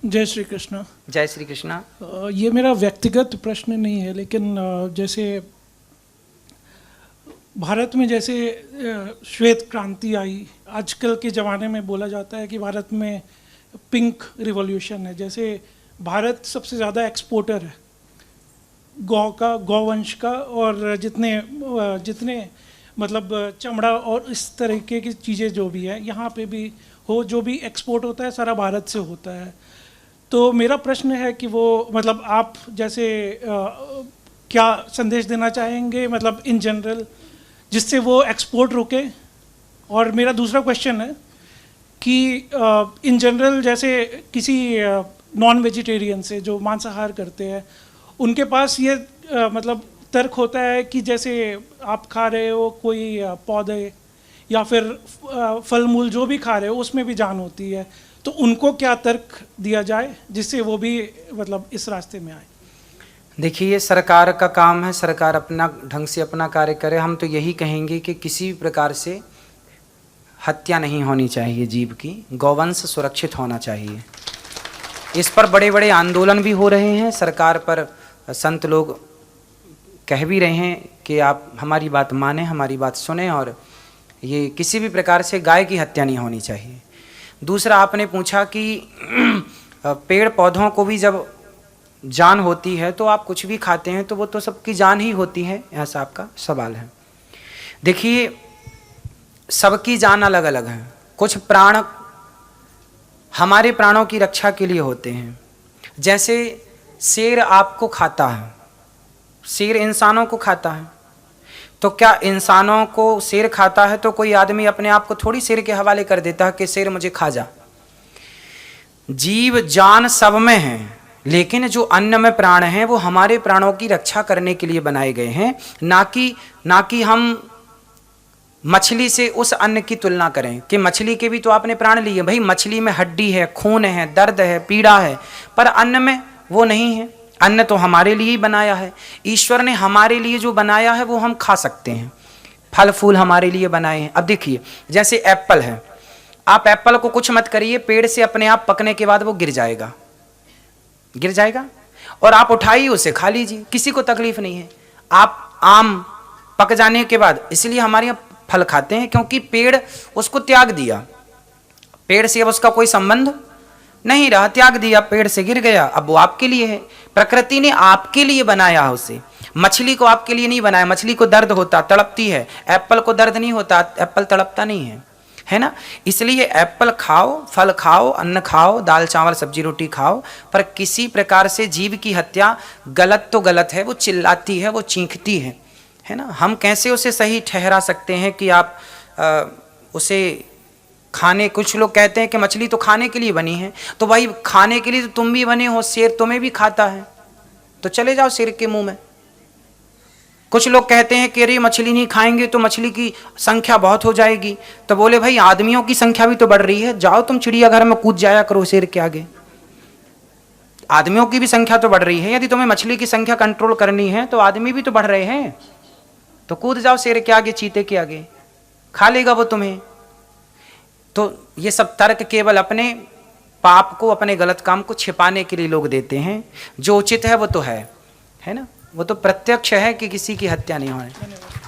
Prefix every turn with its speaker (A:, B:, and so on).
A: जय श्री कृष्ण।
B: जय श्री कृष्णा।
A: ये मेरा व्यक्तिगत प्रश्न नहीं है, लेकिन जैसे भारत में जैसे श्वेत क्रांति आई, आजकल के ज़माने में बोला जाता है कि भारत में पिंक रिवॉल्यूशन है। जैसे भारत सबसे ज़्यादा एक्सपोर्टर है गौवंश का, और जितने मतलब चमड़ा और इस तरीके की चीज़ें जो भी है यहाँ पे भी हो, जो भी एक्सपोर्ट होता है सारा भारत से होता है। तो मेरा प्रश्न है कि वो मतलब आप जैसे क्या संदेश देना चाहेंगे मतलब इन जनरल, जिससे वो एक्सपोर्ट रुके। और मेरा दूसरा क्वेश्चन है कि इन जनरल जैसे किसी नॉन वेजिटेरियन से जो मांसाहार करते हैं, उनके पास ये मतलब तर्क होता है कि जैसे आप खा रहे हो कोई पौधे या फिर फल मूल जो भी खा रहे हो उसमें भी जान होती है, तो उनको क्या तर्क दिया जाए जिससे वो भी मतलब इस रास्ते में आए।
B: देखिए, ये सरकार का काम है, सरकार अपना ढंग से अपना कार्य करे। हम तो यही कहेंगे कि किसी भी प्रकार से हत्या नहीं होनी चाहिए जीव की, गौवंश सुरक्षित होना चाहिए। इस पर बड़े बड़े आंदोलन भी हो रहे हैं, सरकार पर संत लोग कह भी रहे हैं कि आप हमारी बात माने, हमारी बात सुने, और ये किसी भी प्रकार से गाय की हत्या नहीं होनी चाहिए। दूसरा, आपने पूछा कि पेड़ पौधों को भी जब जान होती है तो आप कुछ भी खाते हैं तो वो तो सबकी जान ही होती है, ऐसा आपका सवाल है। देखिए, सबकी जान अलग अलग है। कुछ प्राण हमारे प्राणों की रक्षा के लिए होते हैं। जैसे शेर आपको खाता है, शेर इंसानों को खाता है, तो क्या इंसानों को शेर खाता है तो कोई आदमी अपने आप को थोड़ी शेर के हवाले कर देता है कि शेर मुझे खा जा। जीव जान सब में है, लेकिन जो अन्न में प्राण हैं वो हमारे प्राणों की रक्षा करने के लिए बनाए गए हैं, ना कि हम मछली से उस अन्न की तुलना करें कि मछली के भी तो आपने प्राण लिए। भाई, मछली में हड्डी है, खून है, दर्द है, पीड़ा है, पर अन्न में वो नहीं है। अन्न तो हमारे लिए ही बनाया है। ईश्वर ने हमारे लिए जो बनाया है वो हम खा सकते हैं। फल फूल हमारे लिए बनाए हैं। अब देखिए, जैसे एप्पल है, आप एप्पल को कुछ मत करिए, पेड़ से अपने आप पकने के बाद वो गिर जाएगा, गिर जाएगा, और आप उठाइए उसे खा लीजिए, किसी को तकलीफ नहीं है। आप आम पक जाने के बाद, इसलिए हमारे यहाँ फल खाते हैं क्योंकि पेड़ उसको त्याग दिया, पेड़ से अब उसका कोई संबंध नहीं रहा, त्याग दिया, पेड़ से गिर गया, अब वो आपके लिए है। प्रकृति ने आपके लिए बनाया है उसे। मछली को आपके लिए नहीं बनाया, मछली को दर्द होता, तड़पती है, एप्पल को दर्द नहीं होता, एप्पल तड़पता नहीं है, है ना। इसलिए एप्पल खाओ, फल खाओ, अन्न खाओ, दाल चावल सब्जी रोटी खाओ, पर किसी प्रकार से जीव की हत्या गलत तो गलत है। वो चिल्लाती है, वो चीखती है ना। हम कैसे उसे सही ठहरा सकते हैं कि आप उसे खाने, कुछ लोग कहते हैं कि मछली तो खाने के लिए बनी है, तो भाई खाने के लिए तो तुम भी बने हो, शेर तुम्हें भी खाता है, तो चले जाओ शेर के मुंह में। कुछ लोग कहते हैं कि अरे मछली नहीं खाएंगे तो मछली की संख्या बहुत हो जाएगी, तो बोले भाई आदमियों की संख्या भी तो बढ़ रही है, जाओ तुम चिड़ियाघर में कूद जाया करो शेर के आगे, आदमियों की भी संख्या तो बढ़ रही है। यदि तुम्हें मछली की संख्या कंट्रोल करनी है तो आदमी भी तो बढ़ रहे हैं, तो कूद जाओ शेर के आगे, चीते के आगे, खा लेगा वो तुम्हें। तो ये सब तर्क केवल अपने पाप को, अपने गलत काम को छिपाने के लिए लोग देते हैं। जो उचित है वो तो है ना, वो तो प्रत्यक्ष है कि किसी की हत्या नहीं होने।